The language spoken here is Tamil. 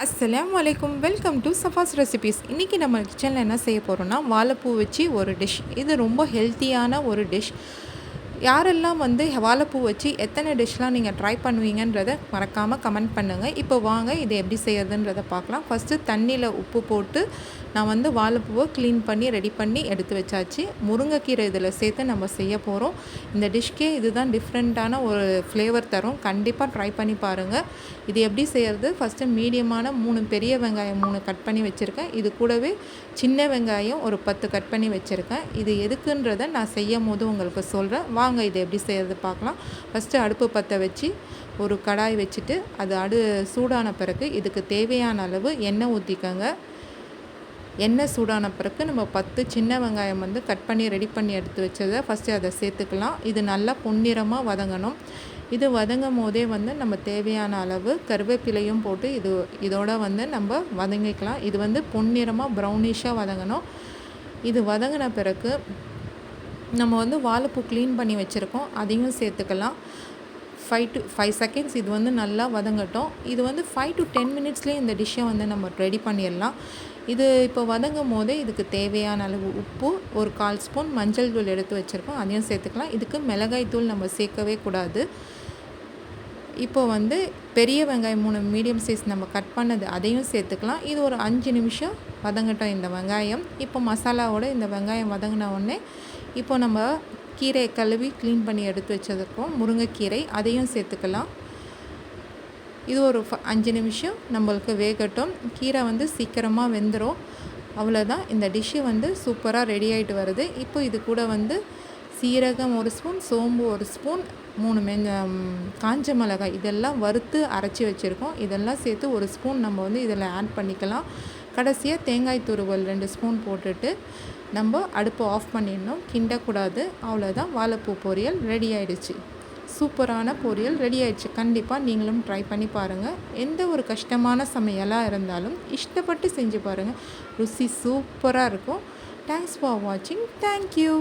அஸ்ஸலாமு அலைக்கும். Welcome to Safa's recipes. இன்றைக்கி நம்ம கிச்சனில் என்ன செய்ய போகிறோன்னா, வாழைப்பூ வச்சு ஒரு டிஷ். இது ரொம்ப ஹெல்த்தியான ஒரு டிஷ். யாரெல்லாம் வாழைப்பூ வச்சு எத்தனை டிஷ்லாம் நீங்கள் ட்ரை பண்ணுவீங்கன்றதை மறக்காமல் கமெண்ட் பண்ணுங்கள். இப்போ வாங்க இதை எப்படி செய்யறதுன்றதை பார்க்கலாம். ஃபஸ்ட்டு தண்ணியில் உப்பு போட்டு நான் வாழைப்பூவை க்ளீன் பண்ணி ரெடி பண்ணி எடுத்து வச்சாச்சு. முருங்கைக்கீரை இதில் சேர்த்து நம்ம செய்ய போகிறோம். இந்த டிஷ்க்கே இதுதான் டிஃப்ரெண்ட்டான ஒரு ஃப்ளேவர் தரும். கண்டிப்பாக ட்ரை பண்ணி பாருங்கள். இது எப்படி செய்கிறது? ஃபஸ்ட்டு மீடியமான 3 பெரிய வெங்காயம் 3 கட் பண்ணி வச்சுருக்கேன். இது கூடவே சின்ன வெங்காயம் ஒரு 10 கட் பண்ணி வச்சுருக்கேன். இது எதுக்குன்றதை நான் செய்யும் போது உங்களுக்கு சொல்கிறேன். வாங்க இதை எப்படி செய்கிறது பார்க்கலாம். ஃபஸ்ட்டு அடுப்பு பற்ற வச்சு ஒரு கடாய் வச்சுட்டு அது சூடான பிறகு இதுக்கு தேவையான அளவு எண்ணெய் ஊற்றிக்கோங்க. எண்ணெய் சூடான பிறகு நம்ம 10 சின்ன வெங்காயம் கட் பண்ணி ரெடி பண்ணி எடுத்து வச்சதை ஃபஸ்ட்டு அதை சேர்த்துக்கலாம். இது நல்லா பொன்னிறமாக வதங்கணும். இது வதங்கும் போதே நம்ம தேவையான அளவு கருவேப்பிலையும் போட்டு இதோட நம்ம வதங்கிக்கலாம். இது பொன்னிறமாக ப்ரௌனிஷாக வதங்கணும். இது வதங்கின பிறகு நம்ம வாழைப்பூ க்ளீன் பண்ணி வச்சுருக்கோம், அதையும் சேர்த்துக்கலாம். 5 to 5 செகண்ட்ஸ் இது நல்லா வதங்கட்டும். இது 5 to 10 மினிட்ஸ்லேயே இந்த டிஷ்ஷை நம்ம ரெடி பண்ணிடலாம். இது இப்போ வதங்கும் போதே இதுக்கு தேவையான அளவு உப்பு, ஒரு 1/4 ஸ்பூன் மஞ்சள் தூள் எடுத்து வச்சுருக்கோம், அதையும் சேர்த்துக்கலாம். இதுக்கு மிளகாய் தூள் நம்ம சேர்க்கவே கூடாது. இப்போ பெரிய வெங்காயம் 3 மீடியம் சைஸ் நம்ம கட் பண்ணது அதையும் சேர்த்துக்கலாம். இது ஒரு 5 நிமிஷம் வதங்கட்டும் இந்த வெங்காயம். இப்போ மசாலாவோட இந்த வெங்காயம் வதங்கின உடனே இப்போ நம்ம கீரையை கழுவி க்ளீன் பண்ணி எடுத்து வச்சதுக்கும் முருங்கைக்கீரை அதையும் சேர்த்துக்கலாம். இது ஒரு 5 நிமிஷம் நம்மளுக்கு வேகட்டும். கீரை சீக்கிரமாக வெந்துடும். அவ்வளோதான், இந்த டிஷ்ஷு சூப்பராக ரெடி ஆகிட்டு வருது. இப்போ இது கூட சீரகம் 1 ஸ்பூன், சோம்பு 1 ஸ்பூன், 3 காஞ்ச மிளகாய் இதெல்லாம் வறுத்து அரைச்சி வச்சுருக்கோம். இதெல்லாம் சேர்த்து 1 ஸ்பூன் நம்ம இதில் ஆட் பண்ணிக்கலாம். கடைசியாக தேங்காய் துருவல் 2 ஸ்பூன் போட்டுட்டு நம்ம அடுப்பை ஆஃப் பண்ணிடணும், கிண்டக்கூடாது. அவ்வளோதான், வாழைப்பூ பொரியல் ரெடி ஆகிடுச்சு. சூப்பரான பொரியல் ரெடி ஆகிடுச்சு. கண்டிப்பாக நீங்களும் ட்ரை பண்ணி பாருங்கள். எந்த ஒரு கஷ்டமான சமையலாக இருந்தாலும் இஷ்டப்பட்டு செஞ்சு பாருங்கள். ருசி சூப்பராக இருக்கும். தேங்க்ஸ் ஃபார் வாட்சிங். தேங்க்யூ.